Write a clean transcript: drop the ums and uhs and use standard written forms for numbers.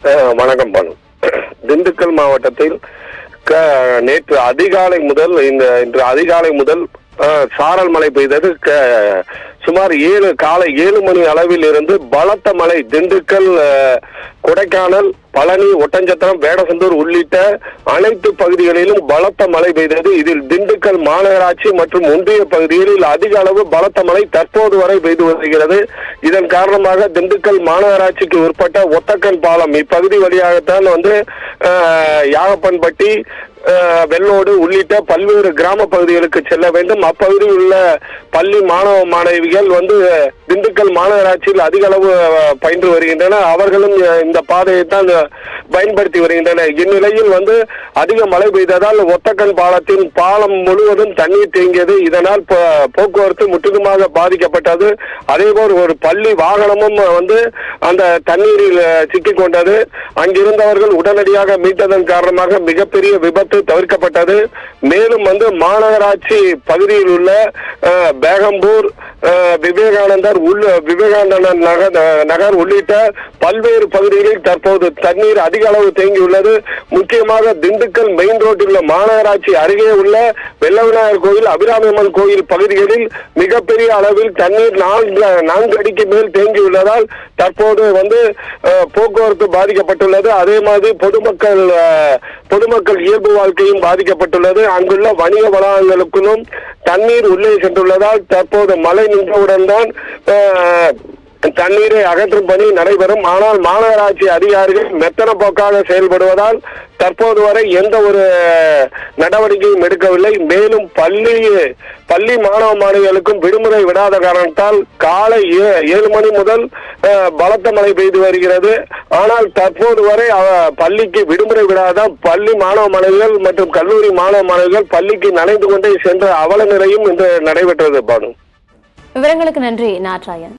வணக்கம் பானு. திண்டுக்கல் மாவட்டத்தில் நேற்று அதிகாலை முதல் இன்று அதிகாலை முதல் சாரல் மழை பெய்தது. சுமார் காலை 7 மணி அளவில் இருந்து பலத்த மழை திண்டுக்கல், கொடைக்கானல், பழனி, ஒட்டஞ்சத்திரம், வேடசந்தூர் உள்ளிட்ட அனைத்து பகுதிகளிலும் பலத்த மழை பெய்தது. இதில் திண்டுக்கல் மாநகராட்சி மற்றும் ஒன்றிய பகுதிகளில் அதிக அளவு பலத்த மழை தற்போது வரை பெய்து வருகிறது. இதன் காரணமாக திண்டுக்கல் மாநகராட்சிக்கு உட்பட்ட ஒத்தக்கன் பாலம் இப்பகுதி வழியாகத்தான் யாகப்பன்பட்டி, வெள்ளோடு உள்ளிட்ட பல்வேறு கிராம பகுதிகளுக்கு செல்ல வேண்டும். அப்பகுதியில் உள்ள பள்ளி மாணவ மாணவிகள் திண்டுக்கல் மாநகராட்சியில் அதிக அளவு பயின்று வருகின்றனர். அவர்களும் இந்த பாதையை தான் பயன்படுத்தி வருகின்றனர். இந்நிலையில் அதிக மழை பெய்ததால் ஒத்தக்கன் பாலத்தின் பாலம் முழுவதும் தண்ணீர் தேங்கியது. இதனால் போக்குவரத்து முற்றிலுமாக பாதிக்கப்பட்டது. அதேபோல் ஒரு பள்ளி வாகனமும் அந்த தண்ணீரில் சிக்கிக் கொண்டது. அங்கிருந்தவர்கள் உடனடியாக மீட்டதன் காரணமாக மிகப்பெரிய விபத்து தவிர்க்கப்பட்டது. மேலும் மாநகராட்சி பகுதியில் உள்ள பேகம்பூர், விவேகானந்தர் நகர் உள்ளிட்ட பல்வேறு பகுதிகளில் தற்போது தண்ணீர் அதிக அளவு தேங்கியுள்ளது. முக்கியமாக திண்டுக்கல் மெயின் ரோட்டில் உள்ள மாநகராட்சி அருகே உள்ள வெள்ளவிநாயகர் கோயில், அபிராமியம்மன் கோயில் பகுதிகளில் மிகப்பெரிய அளவில் தண்ணீர் 4 அடிக்கு மேல் தேங்கியுள்ளதால் தற்போது போக்குவரத்து பாதிக்கப்பட்டுள்ளது. அதே மாதிரி பொதுமக்கள் இயல்பு வாழ்க்கையும் பாதிக்கப்பட்டுள்ளது. அங்குள்ள வணிக வளாகங்களுக்கும் தண்ணீர் உள்ளே சென்றுள்ளதால் தற்போது மழை நின்றவுடன் தான் தண்ணீரை அகற்றும் பணி நடைபெறும். ஆனால் மாநகராட்சி அதிகாரிகள் மெத்தன போக்காக செயல்படுவதால் தற்போது வரை எந்த ஒரு நடவடிக்கையும் எடுக்கவில்லை. மேலும் பள்ளி மாணவ மாணவிகளுக்கும் விடுமுறை விடாத காரணத்தால் காலை 7 மணி முதல் பலத்த மழை பெய்து வருகிறது. ஆனால் தற்போது வரை பள்ளிக்கு விடுமுறை விடாத பள்ளி மாணவ மாணவிகள் மற்றும் கல்லூரி மாணவ மாணவிகள் பள்ளிக்கு நனைந்து கொண்டே சென்ற அவல நிலையும் இன்று நடைபெற்றது. பானு, விவரங்களுக்கு நன்றி நாட்ராயன்.